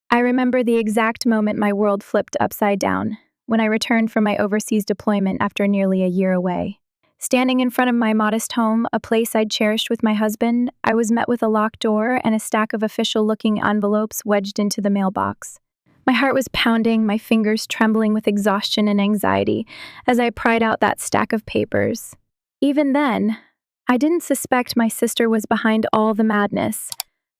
I remember the exact moment my world flipped upside down, when I returned from my overseas deployment after nearly a year away. Standing in front of my modest home, a place I'd cherished with my husband, I was met with a locked door and a stack of official-looking envelopes wedged into the mailbox. My heart was pounding, my fingers trembling with exhaustion and anxiety as I pried out that stack of papers. Even then, I didn't suspect my sister was behind all the madness,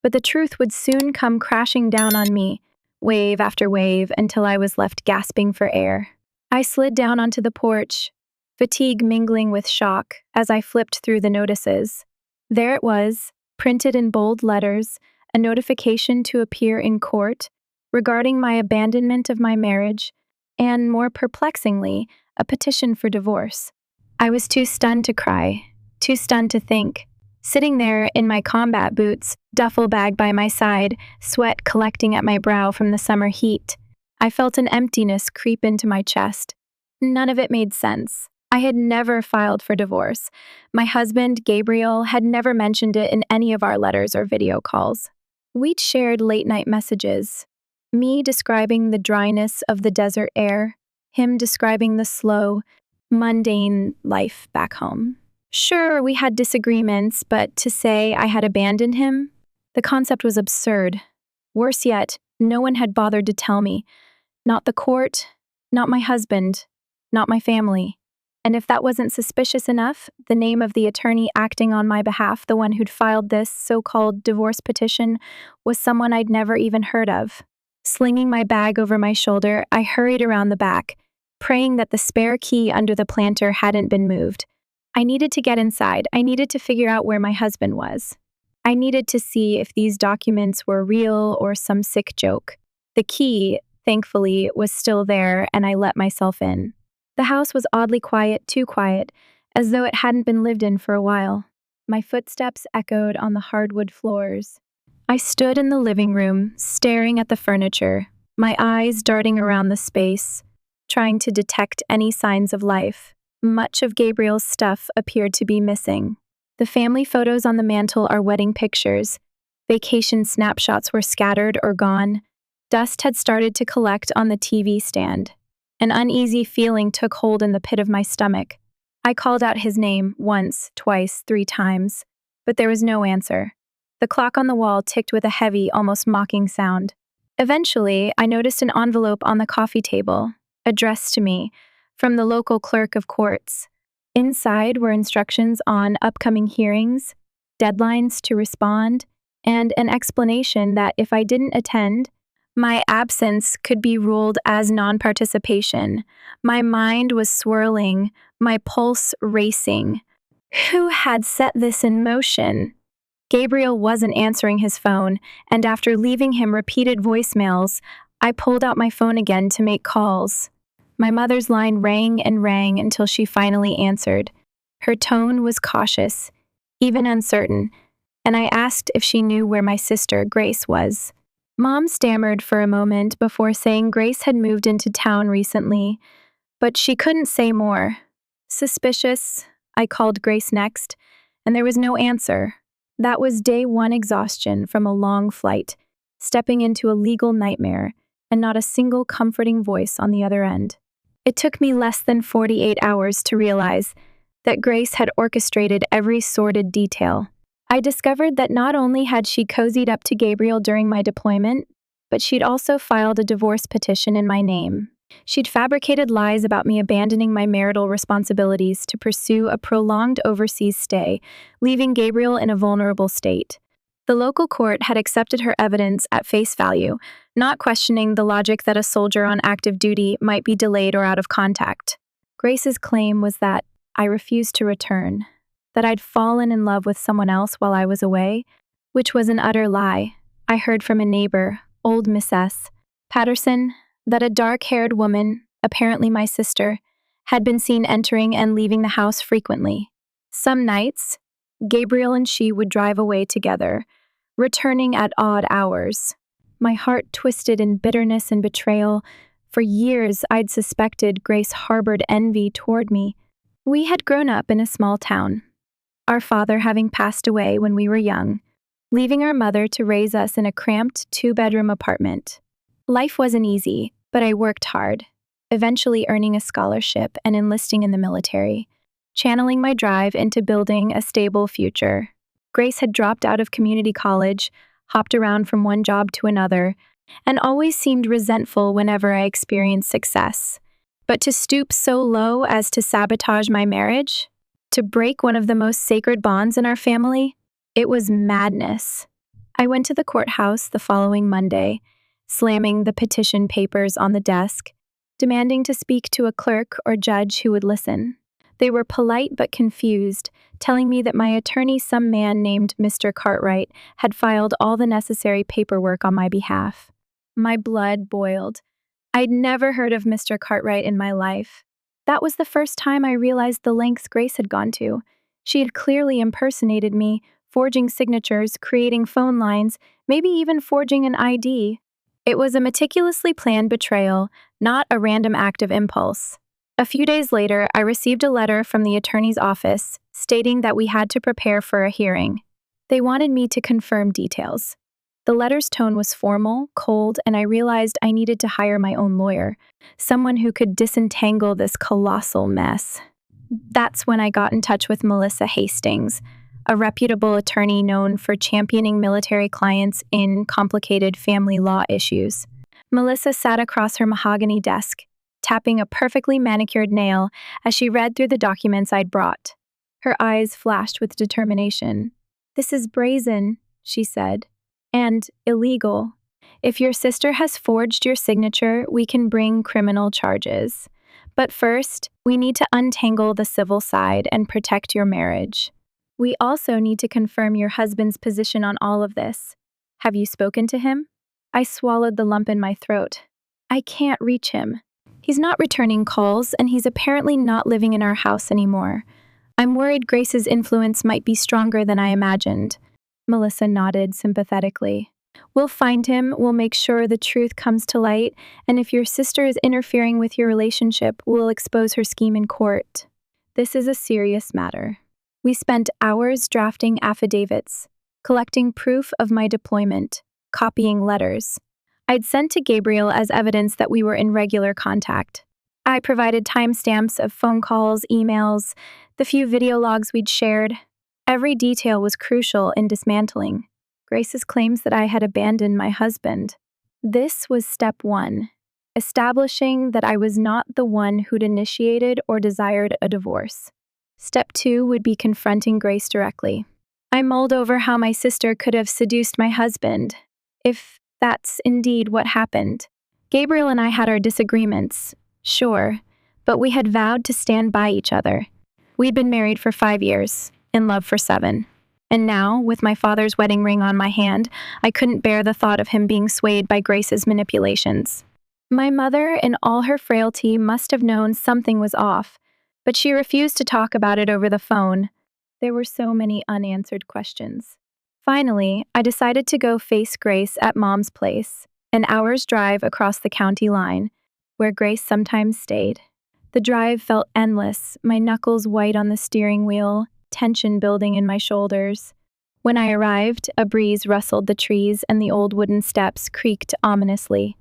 but the truth would soon come crashing down on me, wave after wave, until I was left gasping for air. I slid down onto the porch, fatigue mingling with shock as I flipped through the notices. There it was, printed in bold letters, a notification to appear in court regarding my abandonment of my marriage, and more perplexingly, a petition for divorce. I was too stunned to cry, too stunned to think. Sitting there in my combat boots, duffel bag by my side, sweat collecting at my brow from the summer heat, I felt an emptiness creep into my chest. None of it made sense. I had never filed for divorce. My husband, Gabriel, had never mentioned it in any of our letters or video calls. We'd shared late-night messages, me describing the dryness of the desert air, him describing the slow, mundane life back home. Sure, we had disagreements, but to say I had abandoned him, the concept was absurd. Worse yet, no one had bothered to tell me. Not the court, not my husband, not my family. And if that wasn't suspicious enough, the name of the attorney acting on my behalf, the one who'd filed this so-called divorce petition, was someone I'd never even heard of. Slinging my bag over my shoulder, I hurried around the back, praying that the spare key under the planter hadn't been moved. I needed to get inside. I needed to figure out where my husband was. I needed to see if these documents were real or some sick joke. The key, thankfully, was still there, and I let myself in. The house was oddly quiet, too quiet, as though it hadn't been lived in for a while. My footsteps echoed on the hardwood floors. I stood in the living room, staring at the furniture, my eyes darting around the space, trying to detect any signs of life. Much of Gabriel's stuff appeared to be missing. The family photos on the mantel are wedding pictures. Vacation snapshots were scattered or gone. Dust had started to collect on the TV stand. An uneasy feeling took hold in the pit of my stomach. I called out his name once, twice, 3 times, but there was no answer. The clock on the wall ticked with a heavy, almost mocking sound. Eventually, I noticed an envelope on the coffee table, addressed to me, from the local clerk of courts. Inside were instructions on upcoming hearings, deadlines to respond, and an explanation that if I didn't attend, my absence could be ruled as non-participation. My mind was swirling, my pulse racing. Who had set this in motion? Gabriel wasn't answering his phone, and after leaving him repeated voicemails, I pulled out my phone again to make calls. My mother's line rang and rang until she finally answered. Her tone was cautious, even uncertain, and I asked if she knew where my sister, Grace, was. Mom stammered for a moment before saying Grace had moved into town recently, but she couldn't say more. Suspicious, I called Grace next, and there was no answer. That was day 1 exhaustion from a long flight, stepping into a legal nightmare, and not a single comforting voice on the other end. It took me less than 48 hours to realize that Grace had orchestrated every sordid detail. I discovered that not only had she cozied up to Gabriel during my deployment, but she'd also filed a divorce petition in my name. She'd fabricated lies about me abandoning my marital responsibilities to pursue a prolonged overseas stay, leaving Gabriel in a vulnerable state. The local court had accepted her evidence at face value, not questioning the logic that a soldier on active duty might be delayed or out of contact. Grace's claim was that I refused to return, that I'd fallen in love with someone else while I was away, which was an utter lie. I heard from a neighbor, old Miss S. Patterson, that a dark-haired woman, apparently my sister, had been seen entering and leaving the house frequently. Some nights, Gabriel and she would drive away together, returning at odd hours. My heart twisted in bitterness and betrayal. For years, I'd suspected Grace harbored envy toward me. We had grown up in a small town, our father having passed away when we were young, leaving our mother to raise us in a cramped 2-bedroom apartment. Life wasn't easy, but I worked hard, eventually earning a scholarship and enlisting in the military, channeling my drive into building a stable future. Grace had dropped out of community college, hopped around from one job to another, and always seemed resentful whenever I experienced success. But to stoop so low as to sabotage my marriage? To break one of the most sacred bonds in our family? It was madness. I went to the courthouse the following Monday, slamming the petition papers on the desk, demanding to speak to a clerk or judge who would listen. They were polite but confused, telling me that my attorney, some man named Mr. Cartwright, had filed all the necessary paperwork on my behalf. My blood boiled. I'd never heard of Mr. Cartwright in my life. That was the first time I realized the lengths Grace had gone to. She had clearly impersonated me, forging signatures, creating phone lines, maybe even forging an ID. It was a meticulously planned betrayal, not a random act of impulse. A few days later, I received a letter from the attorney's office stating that we had to prepare for a hearing. They wanted me to confirm details. The letter's tone was formal, cold, and I realized I needed to hire my own lawyer, someone who could disentangle this colossal mess. That's when I got in touch with Melissa Hastings, a reputable attorney known for championing military clients in complicated family law issues. Melissa sat across her mahogany desk, tapping a perfectly manicured nail as she read through the documents I'd brought. Her eyes flashed with determination. "This is brazen," she said, "and illegal. If your sister has forged your signature, we can bring criminal charges. But first, we need to untangle the civil side and protect your marriage. We also need to confirm your husband's position on all of this. Have you spoken to him?" I swallowed the lump in my throat. I can't reach him. He's not returning calls, and he's apparently not living in our house anymore. I'm worried Grace's influence might be stronger than I imagined. Melissa nodded sympathetically. "We'll find him, we'll make sure the truth comes to light, and if your sister is interfering with your relationship, we'll expose her scheme in court. This is a serious matter." We spent hours drafting affidavits, collecting proof of my deployment, copying letters I'd sent to Gabriel as evidence that we were in regular contact. I provided timestamps of phone calls, emails, the few video logs we'd shared. Every detail was crucial in dismantling Grace's claims that I had abandoned my husband. This was step one, establishing that I was not the one who'd initiated or desired a divorce. Step two would be confronting Grace directly. I mulled over how my sister could have seduced my husband, if that's indeed what happened. Gabriel and I had our disagreements, sure, but we had vowed to stand by each other. We'd been married for 5 years, in love for 7. And now, with my father's wedding ring on my hand, I couldn't bear the thought of him being swayed by Grace's manipulations. My mother, in all her frailty, must have known something was off, but she refused to talk about it over the phone. There were so many unanswered questions. Finally, I decided to go face Grace at Mom's place, an hour's drive across the county line, where Grace sometimes stayed. The drive felt endless, my knuckles white on the steering wheel, tension building in my shoulders. When I arrived, a breeze rustled the trees and the old wooden steps creaked ominously.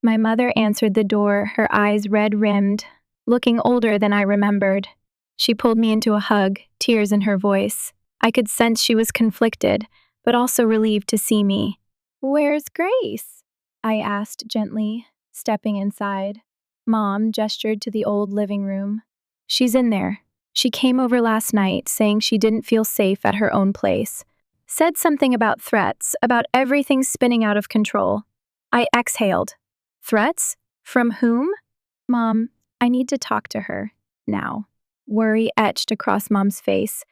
My mother answered the door, her eyes red-rimmed, looking older than I remembered. She pulled me into a hug, tears in her voice. I could sense she was conflicted, but also relieved to see me. "Where's Grace?" I asked gently, stepping inside. Mom gestured to the old living room. "She's in there. She came over last night, saying she didn't feel safe at her own place. Said something about threats, about everything spinning out of control." I exhaled. "Threats? From whom?" "Mom, I need to talk to her. Now." Worry etched across Mom's face,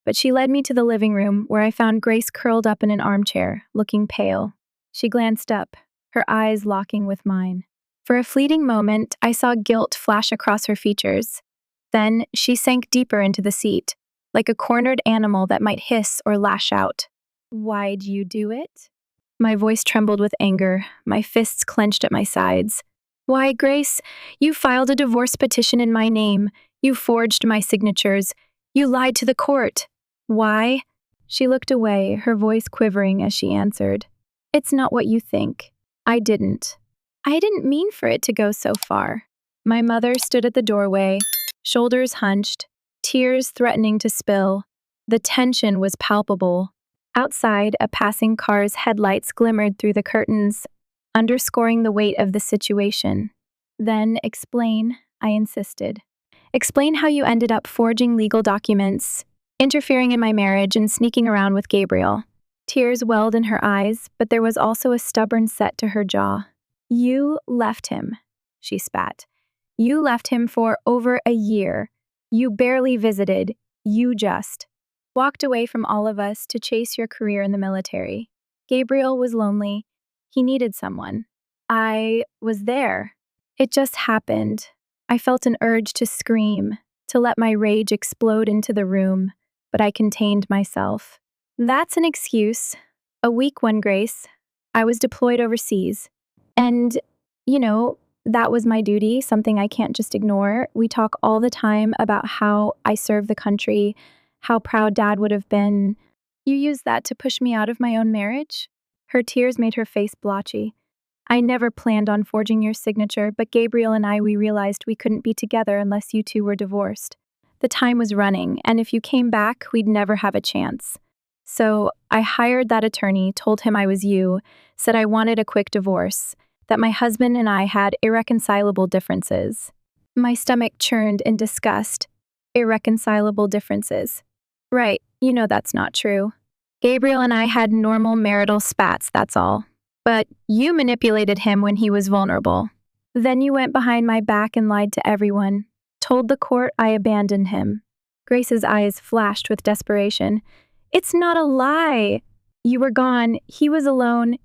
but she led me to the living room where I found Grace curled up in an armchair, looking pale. She glanced up, her eyes locking with mine. For a fleeting moment, I saw guilt flash across her features. Then she sank deeper into the seat, like a cornered animal that might hiss or lash out. "Why'd you do it?" My voice trembled with anger, my fists clenched at my sides. "Why, Grace, you filed a divorce petition in my name. You forged my signatures. You lied to the court. Why?" She looked away, her voice quivering as she answered. "It's not what you think. I didn't. I didn't mean for it to go so far. My mother stood at the doorway, shoulders hunched, tears threatening to spill. The tension was palpable. Outside, a passing car's headlights glimmered through the curtains, underscoring the weight of the situation. Then explain, I insisted. Explain how you ended up forging legal documents, interfering in my marriage, and sneaking around with Gabriel. Tears welled in her eyes, but there was also a stubborn set to her jaw. You left him, she spat. You left him for over a year. You barely visited. You just walked away from all of us to chase your career in the military. Gabriel was lonely. He needed someone. I was there. It just happened. I felt an urge to scream, to let my rage explode into the room, but I contained myself. That's an excuse. A weak one, Grace. I was deployed overseas. And, that was my duty, something I can't just ignore. We talk all the time about how I serve the country, how proud Dad would have been. You used that to push me out of my own marriage? Her tears made her face blotchy. I never planned on forging your signature, but Gabriel and we realized we couldn't be together unless you two were divorced. The time was running, and if you came back, we'd never have a chance. So I hired that attorney, told him I was you, said I wanted a quick divorce, that my husband and I had irreconcilable differences. My stomach churned in disgust. Irreconcilable differences. Right, that's not true. Gabriel and I had normal marital spats, that's all. But you manipulated him when he was vulnerable. Then you went behind my back and lied to everyone, told the court I abandoned him. Grace's eyes flashed with desperation. It's not a lie. You were gone. He was alone.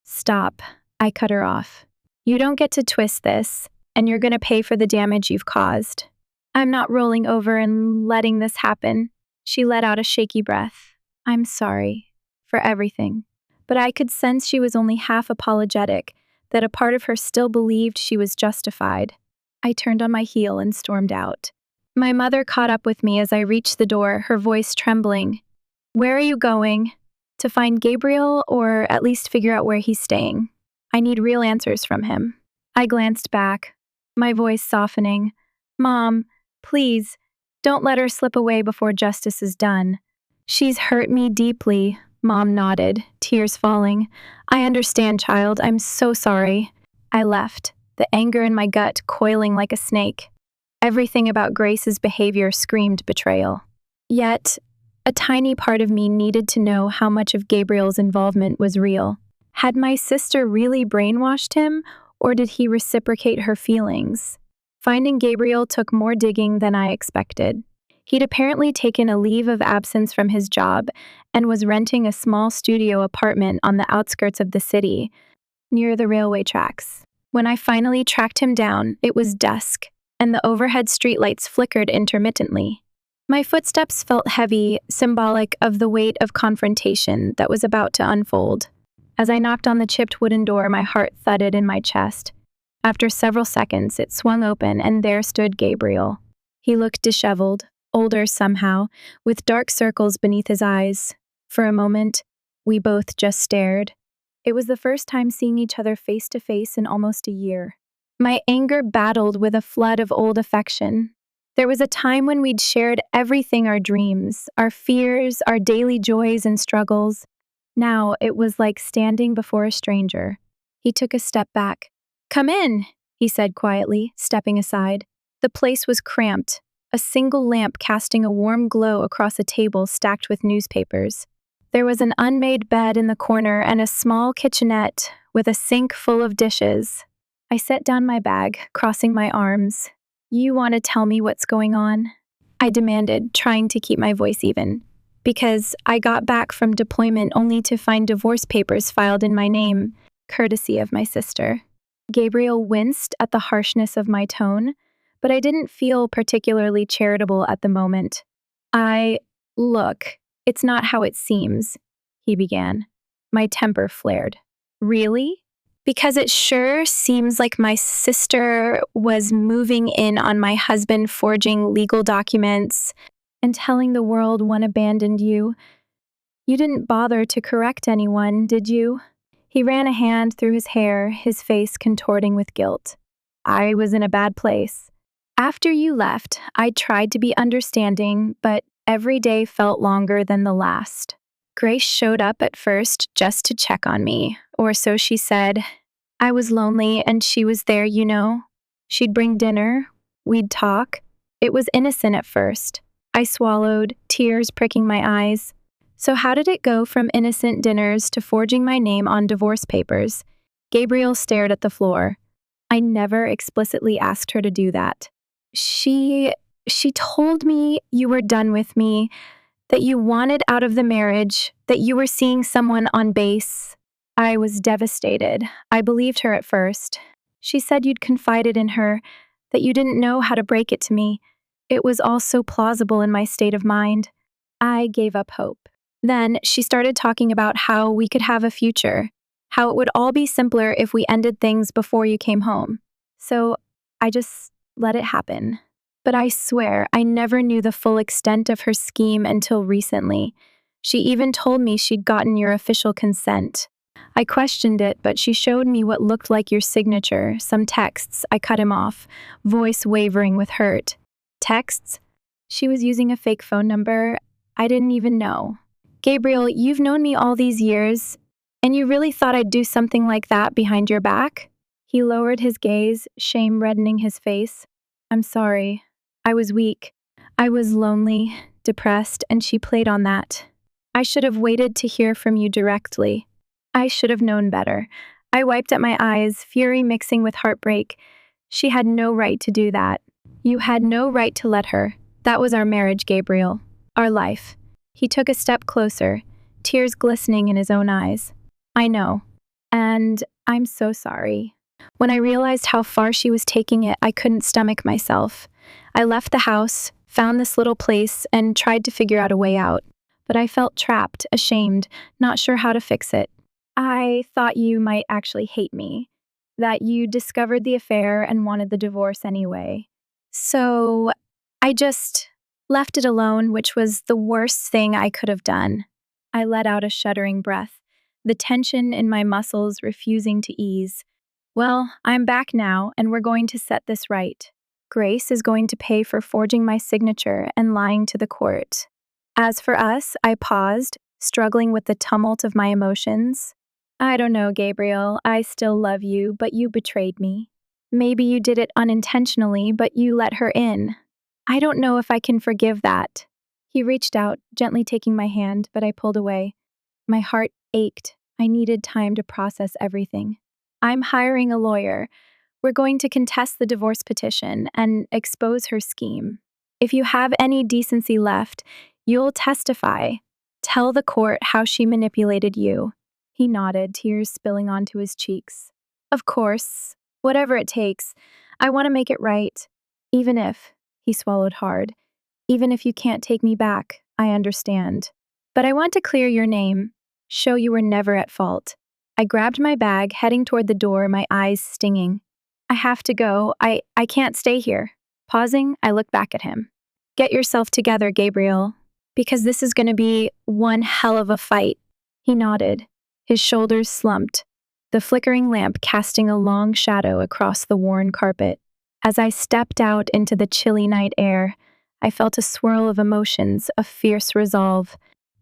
Stop. I cut her off. You don't get to twist this, and you're going to pay for the damage you've caused. I'm not rolling over and letting this happen. She let out a shaky breath. I'm sorry for everything. But I could sense she was only half apologetic, that a part of her still believed she was justified. I turned on my heel and stormed out. My mother caught up with me as I reached the door, her voice trembling. Where are you going? To find Gabriel, or at least figure out where he's staying? I need real answers from him. I glanced back, my voice softening. Mom, please, don't let her slip away before justice is done. She's hurt me deeply. Mom nodded, tears falling. I understand, child. I'm so sorry. I left, the anger in my gut coiling like a snake. Everything about Grace's behavior screamed betrayal. Yet, a tiny part of me needed to know how much of Gabriel's involvement was real. Had my sister really brainwashed him, or did he reciprocate her feelings? Finding Gabriel took more digging than I expected. He'd apparently taken a leave of absence from his job and was renting a small studio apartment on the outskirts of the city, near the railway tracks. When I finally tracked him down, it was dusk, and the overhead streetlights flickered intermittently. My footsteps felt heavy, symbolic of the weight of confrontation that was about to unfold. As I knocked on the chipped wooden door, my heart thudded in my chest. After several seconds, it swung open, and there stood Gabriel. He looked disheveled, older somehow, with dark circles beneath his eyes. For a moment, we both just stared. It was the first time seeing each other face to face in almost a year. My anger battled with a flood of old affection. There was a time when we'd shared everything, our dreams, our fears, our daily joys and struggles. Now it was like standing before a stranger. He took a step back. Come in, he said quietly, stepping aside. The place was cramped, a single lamp casting a warm glow across a table stacked with newspapers. There was an unmade bed in the corner and a small kitchenette with a sink full of dishes. I set down my bag, crossing my arms. You want to tell me what's going on? I demanded, trying to keep my voice even. Because I got back from deployment only to find divorce papers filed in my name, courtesy of my sister. Gabriel winced at the harshness of my tone, but I didn't feel particularly charitable at the moment. Look, it's not how it seems, he began. My temper flared. Really? Because it sure seems like my sister was moving in on my husband forging legal documents and telling the world one abandoned you. You didn't bother to correct anyone, did you? He ran a hand through his hair, his face contorting with guilt. I was in a bad place. After you left, I tried to be understanding, but every day felt longer than the last. Grace showed up at first just to check on me, or so she said. I was lonely and she was there, you know. She'd bring dinner, we'd talk. It was innocent at first. I swallowed, tears pricking my eyes. So how did it go from innocent dinners to forging my name on divorce papers? Gabriel stared at the floor. I never explicitly asked her to do that. She told me you were done with me, that you wanted out of the marriage, that you were seeing someone on base. I was devastated. I believed her at first. She said you'd confided in her, that you didn't know how to break it to me. It was all so plausible in my state of mind. I gave up hope. Then she started talking about how we could have a future, how it would all be simpler if we ended things before you came home. So I just let it happen. But I swear I never knew the full extent of her scheme until recently. She even told me she'd gotten your official consent. I questioned it, but she showed me what looked like your signature, some texts. I cut him off, voice wavering with hurt. Texts? She was using a fake phone number I didn't even know. Gabriel, you've known me all these years, and you really thought I'd do something like that behind your back? He lowered his gaze, shame reddening his face. I'm sorry. I was weak. I was lonely, depressed, and she played on that. I should have waited to hear from you directly. I should have known better. I wiped at my eyes, fury mixing with heartbreak. She had no right to do that. You had no right to let her. That was our marriage, Gabriel. Our life. He took a step closer, tears glistening in his own eyes. I know. And I'm so sorry. When I realized how far she was taking it, I couldn't stomach myself. I left the house, found this little place, and tried to figure out a way out. But I felt trapped, ashamed, not sure how to fix it. I thought you might actually hate me, that you discovered the affair and wanted the divorce anyway. So I just left it alone, which was the worst thing I could have done. I let out a shuddering breath, the tension in my muscles refusing to ease. Well, I'm back now, and we're going to set this right. Grace is going to pay for forging my signature and lying to the court. As for us, I paused, struggling with the tumult of my emotions. I don't know, Gabriel. I still love you, but you betrayed me. Maybe you did it unintentionally, but you let her in. I don't know if I can forgive that. He reached out, gently taking my hand, but I pulled away. My heart ached. I needed time to process everything. I'm hiring a lawyer. We're going to contest the divorce petition and expose her scheme. If you have any decency left, you'll testify. Tell the court how she manipulated you. He nodded, tears spilling onto his cheeks. Of course, whatever it takes. I want to make it right. Even if, he swallowed hard, even if you can't take me back, I understand. But I want to clear your name, show you were never at fault. I grabbed my bag, heading toward the door, my eyes stinging. I have to go. I can't stay here. Pausing, I looked back at him. Get yourself together, Gabriel, because this is going to be one hell of a fight. He nodded, his shoulders slumped, the flickering lamp casting a long shadow across the worn carpet. As I stepped out into the chilly night air, I felt a swirl of emotions, a fierce resolve,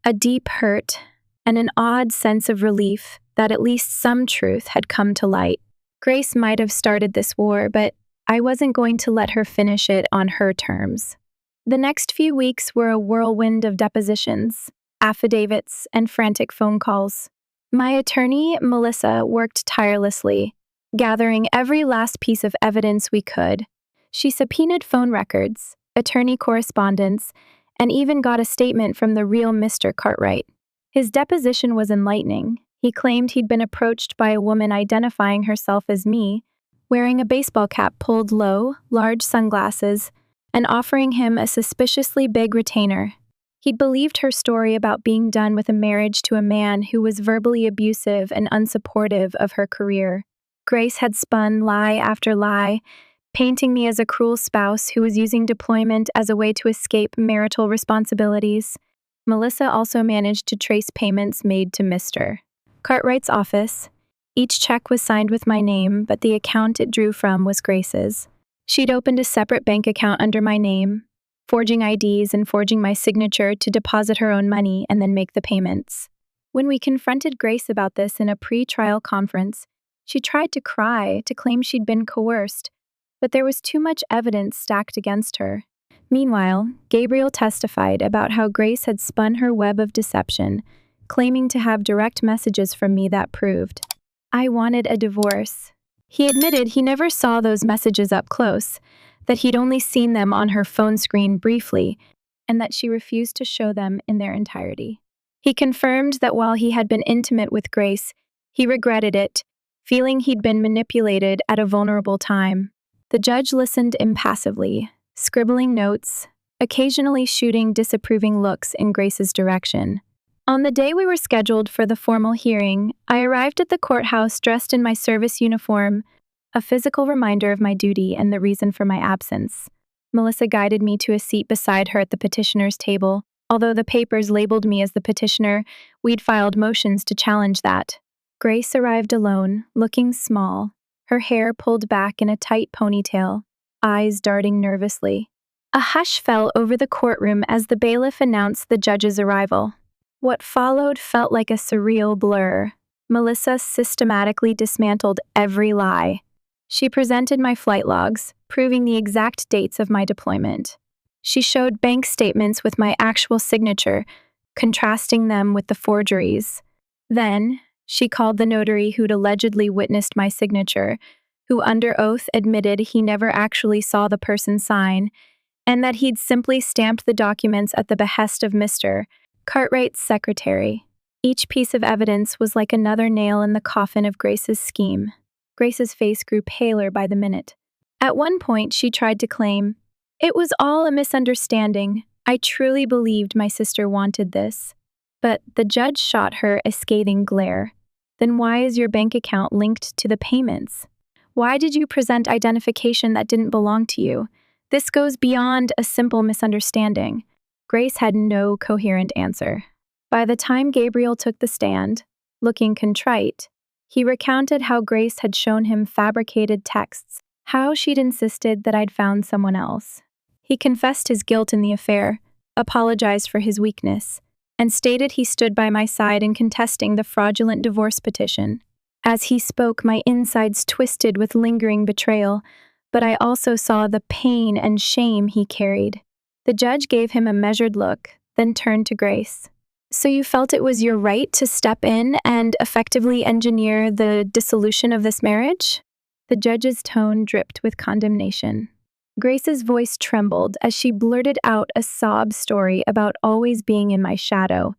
a deep hurt, and an odd sense of relief that at least some truth had come to light. Grace might have started this war, but I wasn't going to let her finish it on her terms. The next few weeks were a whirlwind of depositions, affidavits, and frantic phone calls. My attorney, Melissa, worked tirelessly, gathering every last piece of evidence we could. She subpoenaed phone records, attorney correspondence, and even got a statement from the real Mr. Cartwright. His deposition was enlightening. He claimed he'd been approached by a woman identifying herself as me, wearing a baseball cap pulled low, large sunglasses, and offering him a suspiciously big retainer. He'd believed her story about being done with a marriage to a man who was verbally abusive and unsupportive of her career. Grace had spun lie after lie, painting me as a cruel spouse who was using deployment as a way to escape marital responsibilities. Melissa also managed to trace payments made to Mr. Cartwright's office, Each check was signed with my name, but the account it drew from was Grace's. She'd opened a separate bank account under my name, forging IDs and forging my signature to deposit her own money and then make the payments. When we confronted Grace about this in a pre-trial conference, she tried to cry to claim she'd been coerced, but there was too much evidence stacked against her. Meanwhile, Gabriel testified about how Grace had spun her web of deception, claiming to have direct messages from me that proved I wanted a divorce. He admitted he never saw those messages up close, that he'd only seen them on her phone screen briefly, and that she refused to show them in their entirety. He confirmed that while he had been intimate with Grace, he regretted it, feeling he'd been manipulated at a vulnerable time. The judge listened impassively, scribbling notes, occasionally shooting disapproving looks in Grace's direction. On the day we were scheduled for the formal hearing, I arrived at the courthouse dressed in my service uniform, a physical reminder of my duty and the reason for my absence. Melissa guided me to a seat beside her at the petitioner's table. Although the papers labeled me as the petitioner, we'd filed motions to challenge that. Grace arrived alone, looking small, her hair pulled back in a tight ponytail, eyes darting nervously. A hush fell over the courtroom as the bailiff announced the judge's arrival. What followed felt like a surreal blur. Melissa systematically dismantled every lie. She presented my flight logs, proving the exact dates of my deployment. She showed bank statements with my actual signature, contrasting them with the forgeries. Then, she called the notary who'd allegedly witnessed my signature, who under oath admitted he never actually saw the person sign, and that he'd simply stamped the documents at the behest of Mr. Cartwright's secretary. Each piece of evidence was like another nail in the coffin of Grace's scheme. Grace's face grew paler by the minute. At one point, she tried to claim, "It was all a misunderstanding. I truly believed my sister wanted this." But the judge shot her a scathing glare. "Then why is your bank account linked to the payments? Why did you present identification that didn't belong to you? This goes beyond a simple misunderstanding." Grace had no coherent answer. By the time Gabriel took the stand, looking contrite, he recounted how Grace had shown him fabricated texts, how she'd insisted that I'd found someone else. He confessed his guilt in the affair, apologized for his weakness, and stated he stood by my side in contesting the fraudulent divorce petition. As he spoke, my insides twisted with lingering betrayal, but I also saw the pain and shame he carried. The judge gave him a measured look, then turned to Grace. "So you felt it was your right to step in and effectively engineer the dissolution of this marriage?" The judge's tone dripped with condemnation. Grace's voice trembled as she blurted out a sob story about always being in my shadow,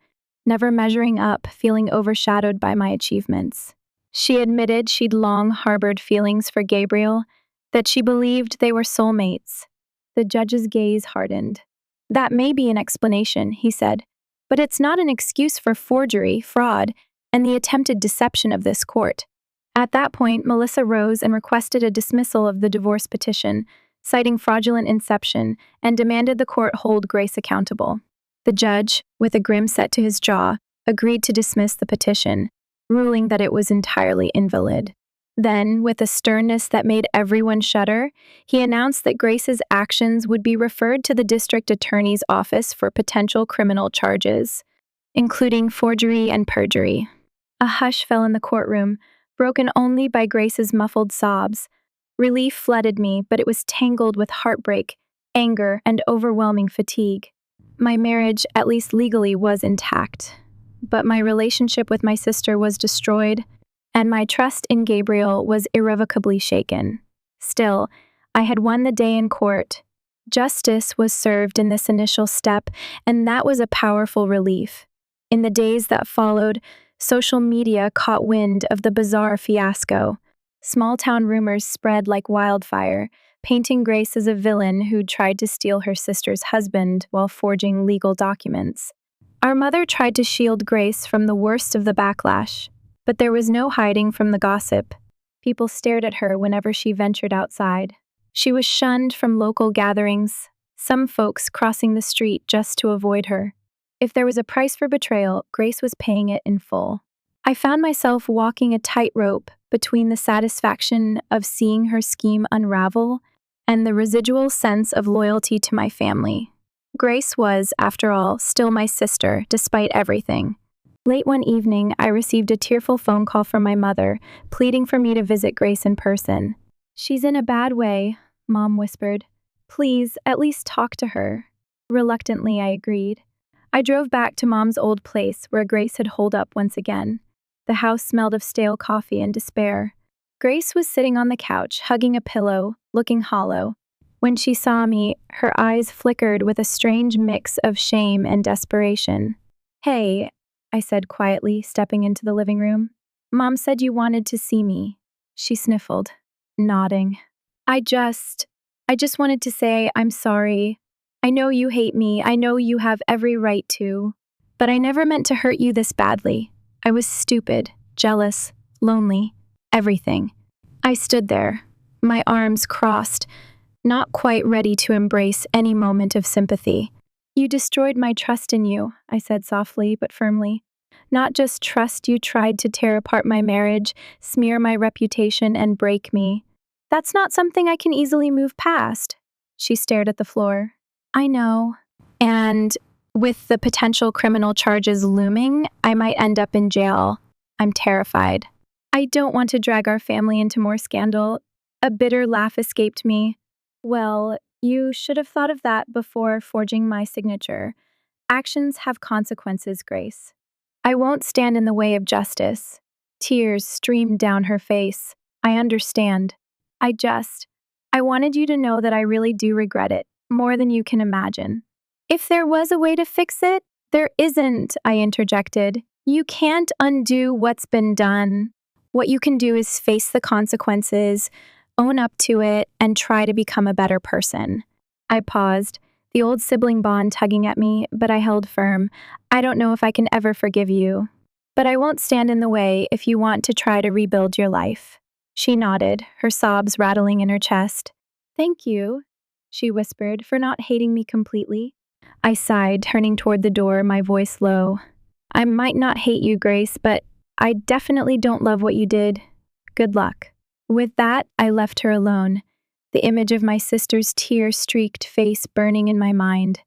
never measuring up, feeling overshadowed by my achievements. She admitted she'd long harbored feelings for Gabriel, that she believed they were soulmates. The judge's gaze hardened. "That may be an explanation," he said, "but it's not an excuse for forgery, fraud, and the attempted deception of this court." At that point, Melissa rose and requested a dismissal of the divorce petition, citing fraudulent inception, and demanded the court hold Grace accountable. The judge, with a grim set to his jaw, agreed to dismiss the petition, ruling that it was entirely invalid. Then, with a sternness that made everyone shudder, he announced that Grace's actions would be referred to the district attorney's office for potential criminal charges, including forgery and perjury. A hush fell in the courtroom, broken only by Grace's muffled sobs. Relief flooded me, but it was tangled with heartbreak, anger, and overwhelming fatigue. My marriage, at least legally, was intact, but my relationship with my sister was destroyed, and my trust in Gabriel was irrevocably shaken. Still, I had won the day in court. Justice was served in this initial step, and that was a powerful relief. In the days that followed, social media caught wind of the bizarre fiasco. Small-town rumors spread like wildfire, painting Grace as a villain who'd tried to steal her sister's husband while forging legal documents. Our mother tried to shield Grace from the worst of the backlash, but there was no hiding from the gossip. People stared at her whenever she ventured outside. She was shunned from local gatherings, some folks crossing the street just to avoid her. If there was a price for betrayal, Grace was paying it in full. I found myself walking a tightrope between the satisfaction of seeing her scheme unravel and the residual sense of loyalty to my family. Grace was, after all, still my sister, despite everything. Late one evening, I received a tearful phone call from my mother, pleading for me to visit Grace in person. "She's in a bad way," Mom whispered. "Please, at least talk to her." Reluctantly, I agreed. I drove back to Mom's old place where Grace had holed up once again. The house smelled of stale coffee and despair. Grace was sitting on the couch, hugging a pillow, looking hollow. When she saw me, her eyes flickered with a strange mix of shame and desperation. "Hey," I said quietly, stepping into the living room. "Mom said you wanted to see me." She sniffled, nodding. I just wanted to say I'm sorry. I know you hate me. I know you have every right to. But I never meant to hurt you this badly. I was stupid, jealous, lonely, everything." I stood there, my arms crossed, not quite ready to embrace any moment of sympathy. "You destroyed my trust in you," I said softly but firmly. "Not just trust, you tried to tear apart my marriage, smear my reputation, and break me. That's not something I can easily move past." She stared at the floor. "I know. And with the potential criminal charges looming, I might end up in jail. I'm terrified. I don't want to drag our family into more scandal." A bitter laugh escaped me. "Well, you should have thought of that before forging my signature. Actions have consequences, Grace. I won't stand in the way of justice." Tears streamed down her face. "I understand. I wanted you to know that I really do regret it, more than you can imagine." "If there was a way to fix it, there isn't," I interjected. "You can't undo what's been done. What you can do is face the consequences, own up to it, and try to become a better person." I paused, the old sibling bond tugging at me, but I held firm. "I don't know if I can ever forgive you. But I won't stand in the way if you want to try to rebuild your life." She nodded, her sobs rattling in her chest. "Thank you," she whispered, "for not hating me completely." I sighed, turning toward the door, my voice low. "I might not hate you, Grace, but I definitely don't love what you did. Good luck." With that, I left her alone, the image of my sister's tear-streaked face burning in my mind.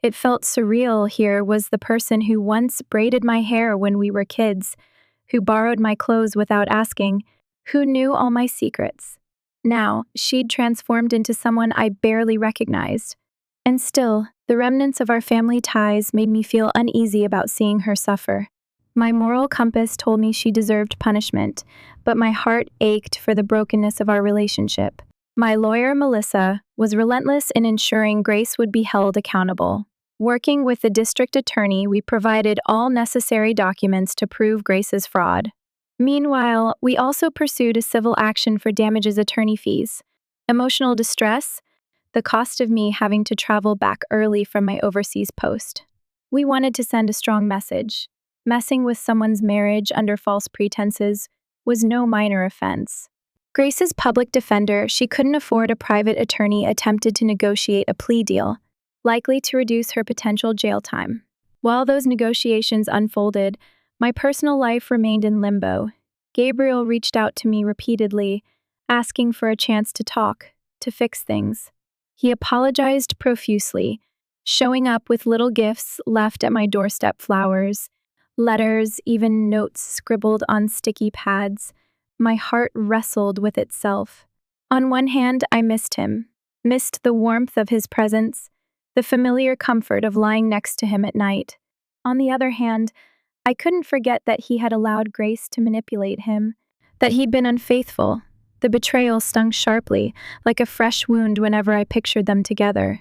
It felt surreal. Here was the person who once braided my hair when we were kids, who borrowed my clothes without asking, who knew all my secrets. Now, she'd transformed into someone I barely recognized. And still, the remnants of our family ties made me feel uneasy about seeing her suffer. My moral compass told me she deserved punishment, but my heart ached for the brokenness of our relationship. My lawyer, Melissa, was relentless in ensuring Grace would be held accountable. Working with the district attorney, we provided all necessary documents to prove Grace's fraud. Meanwhile, we also pursued a civil action for damages attorney fees, emotional distress, the cost of me having to travel back early from my overseas post. We wanted to send a strong message. Messing with someone's marriage under false pretenses was no minor offense. Grace's public defender, she couldn't afford a private attorney, attempted to negotiate a plea deal, likely to reduce her potential jail time. While those negotiations unfolded, my personal life remained in limbo. Gabriel reached out to me repeatedly, asking for a chance to talk, to fix things. He apologized profusely, showing up with little gifts left at my doorstep: flowers, letters, even notes scribbled on sticky pads. My heart wrestled with itself. On one hand, I missed him, missed the warmth of his presence, the familiar comfort of lying next to him at night. On the other hand, I couldn't forget that he had allowed Grace to manipulate him, that he'd been unfaithful. The betrayal stung sharply, like a fresh wound whenever I pictured them together.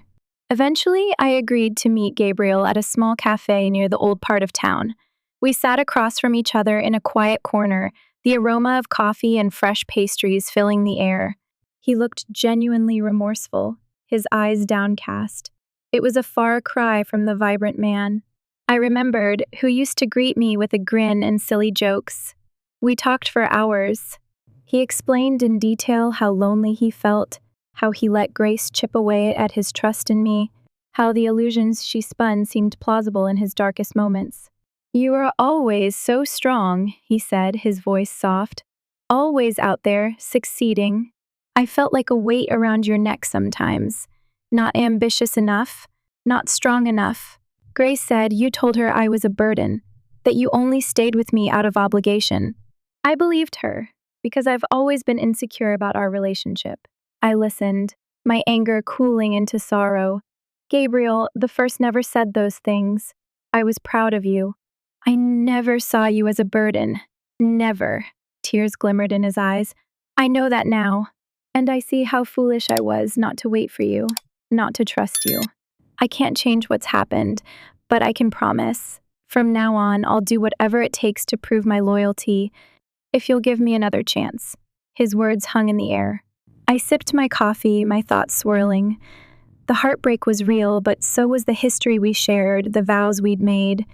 Eventually, I agreed to meet Gabriel at a small cafe near the old part of town. We sat across from each other in a quiet corner, the aroma of coffee and fresh pastries filling the air. He looked genuinely remorseful, his eyes downcast. It was a far cry from the vibrant man I remembered, who used to greet me with a grin and silly jokes. We talked for hours. He explained in detail how lonely he felt, how he let Grace chip away at his trust in me, how the illusions she spun seemed plausible in his darkest moments. You are always so strong, he said, his voice soft. Always out there, succeeding. I felt like a weight around your neck sometimes. Not ambitious enough, not strong enough. Grace said you told her I was a burden, that you only stayed with me out of obligation. I believed her, because I've always been insecure about our relationship. I listened, my anger cooling into sorrow. Gabriel, the first never said those things. I was proud of you. I never saw you as a burden. Never. Tears glimmered in his eyes. I know that now. And I see how foolish I was not to wait for you, not to trust you. I can't change what's happened, but I can promise. From now on, I'll do whatever it takes to prove my loyalty, if you'll give me another chance. His words hung in the air. I sipped my coffee, my thoughts swirling. The heartbreak was real, but so was the history we shared, the vows we'd made.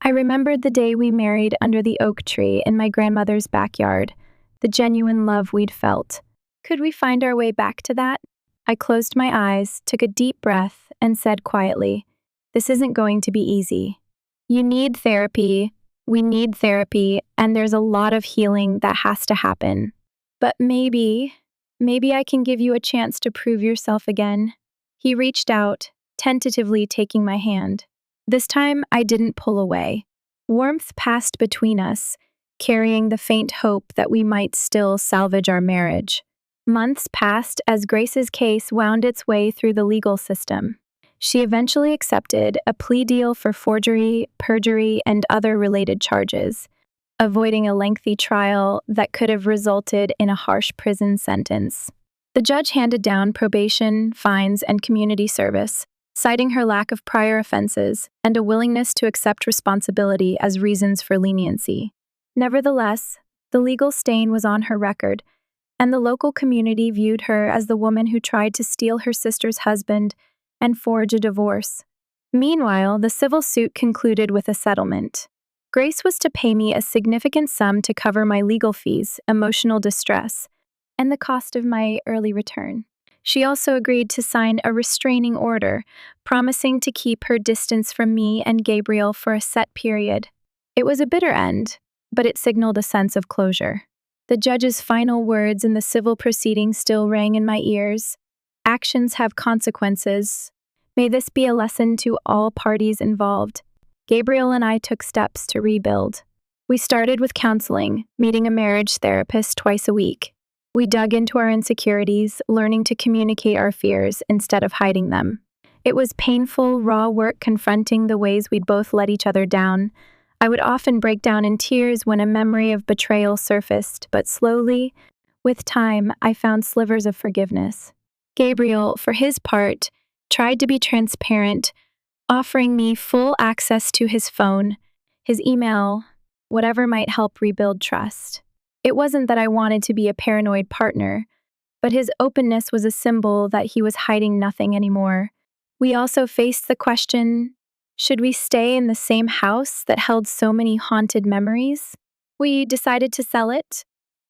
I remembered the day we married under the oak tree in my grandmother's backyard, the genuine love we'd felt. Could we find our way back to that? I closed my eyes, took a deep breath, and said quietly, "This isn't going to be easy. You need therapy, we need therapy, and there's a lot of healing that has to happen. But maybe I can give you a chance to prove yourself again." He reached out, tentatively taking my hand. This time, I didn't pull away. Warmth passed between us, carrying the faint hope that we might still salvage our marriage. Months passed as Grace's case wound its way through the legal system. She eventually accepted a plea deal for forgery, perjury, and other related charges, avoiding a lengthy trial that could have resulted in a harsh prison sentence. The judge handed down probation, fines, and community service, citing her lack of prior offenses and a willingness to accept responsibility as reasons for leniency. Nevertheless, the legal stain was on her record, and the local community viewed her as the woman who tried to steal her sister's husband and forge a divorce. Meanwhile, the civil suit concluded with a settlement. Grace was to pay me a significant sum to cover my legal fees, emotional distress, and the cost of my early return. She also agreed to sign a restraining order, promising to keep her distance from me and Gabriel for a set period. It was a bitter end, but it signaled a sense of closure. The judge's final words in the civil proceeding still rang in my ears. Actions have consequences. May this be a lesson to all parties involved. Gabriel and I took steps to rebuild. We started with counseling, meeting a marriage therapist twice a week. We dug into our insecurities, learning to communicate our fears instead of hiding them. It was painful, raw work confronting the ways we'd both let each other down. I would often break down in tears when a memory of betrayal surfaced, but slowly, with time, I found slivers of forgiveness. Gabriel, for his part, tried to be transparent, offering me full access to his phone, his email, whatever might help rebuild trust. It wasn't that I wanted to be a paranoid partner, but his openness was a symbol that he was hiding nothing anymore. We also faced the question, should we stay in the same house that held so many haunted memories? We decided to sell it,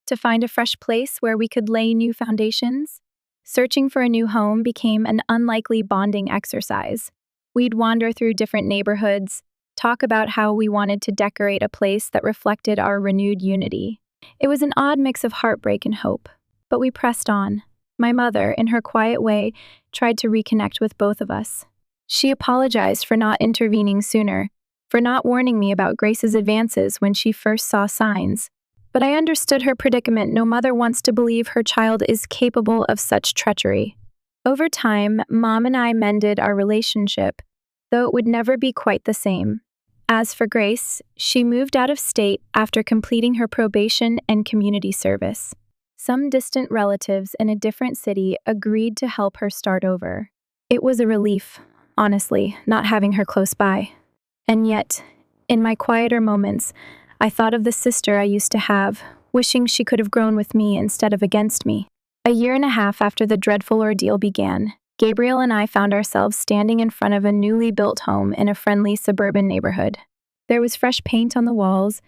to find a fresh place where we could lay new foundations. Searching for a new home became an unlikely bonding exercise. We'd wander through different neighborhoods, talk about how we wanted to decorate a place that reflected our renewed unity. It was an odd mix of heartbreak and hope, but we pressed on. My mother, in her quiet way, tried to reconnect with both of us. She apologized for not intervening sooner, for not warning me about Grace's advances when she first saw signs. But I understood her predicament. No mother wants to believe her child is capable of such treachery. Over time, Mom and I mended our relationship, though it would never be quite the same. As for Grace, she moved out of state after completing her probation and community service. Some distant relatives in a different city agreed to help her start over. It was a relief, honestly, not having her close by. And yet, in my quieter moments, I thought of the sister I used to have, wishing she could have grown with me instead of against me. A year and a half after the dreadful ordeal began, Gabriel and I found ourselves standing in front of a newly built home in a friendly suburban neighborhood. There was fresh paint on the walls,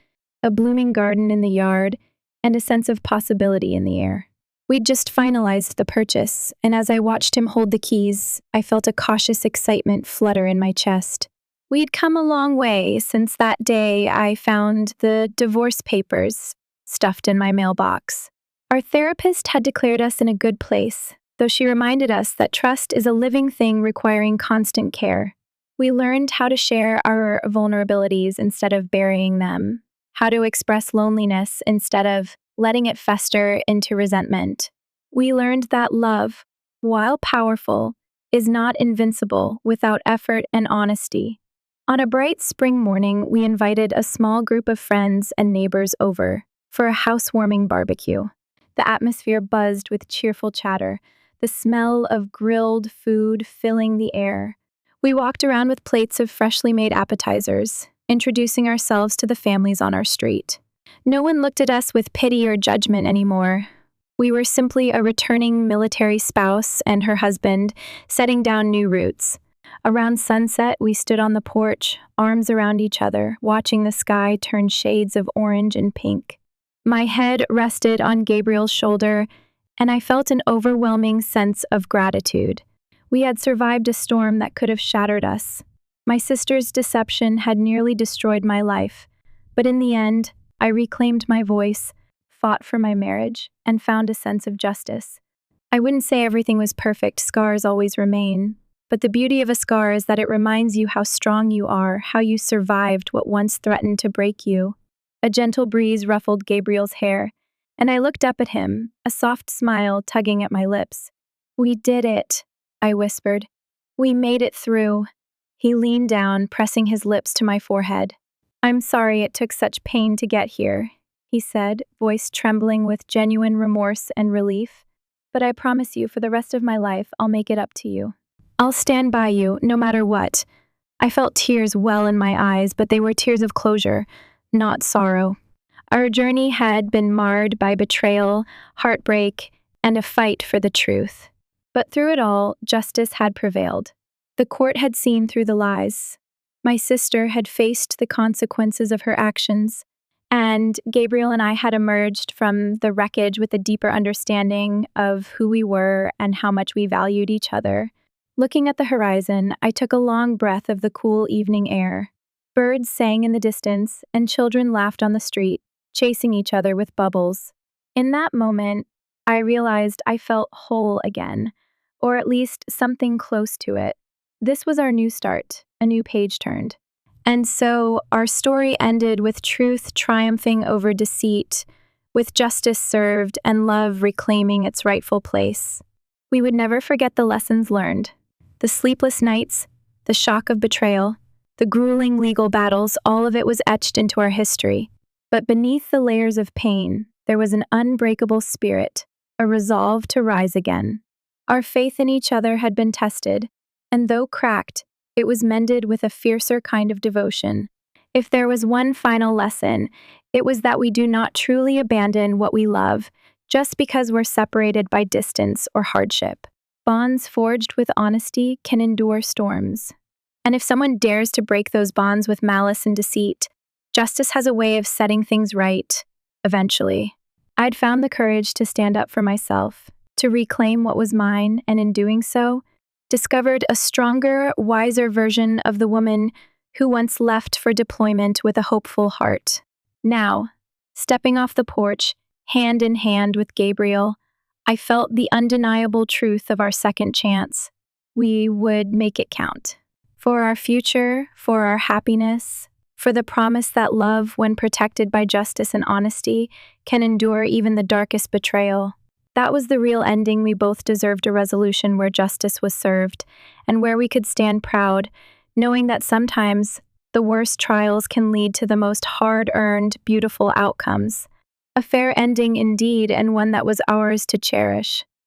a blooming garden in the yard, and a sense of possibility in the air. We'd just finalized the purchase, and as I watched him hold the keys, I felt a cautious excitement flutter in my chest. We'd come a long way since that day I found the divorce papers stuffed in my mailbox. Our therapist had declared us in a good place, though she reminded us that trust is a living thing requiring constant care. We learned how to share our vulnerabilities instead of burying them, how to express loneliness instead of letting it fester into resentment. We learned that love, while powerful, is not invincible without effort and honesty. On a bright spring morning, we invited a small group of friends and neighbors over for a housewarming barbecue. The atmosphere buzzed with cheerful chatter, the smell of grilled food filling the air. We walked around with plates of freshly made appetizers, introducing ourselves to the families on our street. No one looked at us with pity or judgment anymore. We were simply a returning military spouse and her husband, setting down new roots. Around sunset, we stood on the porch, arms around each other, watching the sky turn shades of orange and pink. My head rested on Gabriel's shoulder, and I felt an overwhelming sense of gratitude. We had survived a storm that could have shattered us. My sister's deception had nearly destroyed my life, but in the end, I reclaimed my voice, fought for my marriage, and found a sense of justice. I wouldn't say everything was perfect, scars always remain. But the beauty of a scar is that it reminds you how strong you are, how you survived what once threatened to break you. A gentle breeze ruffled Gabriel's hair, and I looked up at him, a soft smile tugging at my lips. "We did it," I whispered. "We made it through." He leaned down, pressing his lips to my forehead. "I'm sorry it took such pain to get here," he said, voice trembling with genuine remorse and relief. "But I promise you, for the rest of my life, I'll make it up to you. I'll stand by you, no matter what." I felt tears well in my eyes, but they were tears of closure, not sorrow. Our journey had been marred by betrayal, heartbreak, and a fight for the truth. But through it all, justice had prevailed. The court had seen through the lies. My sister had faced the consequences of her actions, and Gabriel and I had emerged from the wreckage with a deeper understanding of who we were and how much we valued each other. Looking at the horizon, I took a long breath of the cool evening air. Birds sang in the distance, and children laughed on the street, chasing each other with bubbles. In that moment, I realized I felt whole again, or at least something close to it. This was our new start, a new page turned. And so our story ended with truth triumphing over deceit, with justice served and love reclaiming its rightful place. We would never forget the lessons learned. The sleepless nights, the shock of betrayal, the grueling legal battles, all of it was etched into our history. But beneath the layers of pain, there was an unbreakable spirit, a resolve to rise again. Our faith in each other had been tested, and though cracked, it was mended with a fiercer kind of devotion. If there was one final lesson, it was that we do not truly abandon what we love just because we're separated by distance or hardship. Bonds forged with honesty can endure storms. And if someone dares to break those bonds with malice and deceit, justice has a way of setting things right, eventually. I'd found the courage to stand up for myself, to reclaim what was mine, and in doing so, discovered a stronger, wiser version of the woman who once left for deployment with a hopeful heart. Now, stepping off the porch, hand in hand with Gabriel, I felt the undeniable truth of our second chance. We would make it count. For our future, for our happiness, for the promise that love, when protected by justice and honesty, can endure even the darkest betrayal. That was the real ending. We both deserved a resolution where justice was served, and where we could stand proud, knowing that sometimes the worst trials can lead to the most hard-earned, beautiful outcomes. A fair ending indeed, and one that was ours to cherish.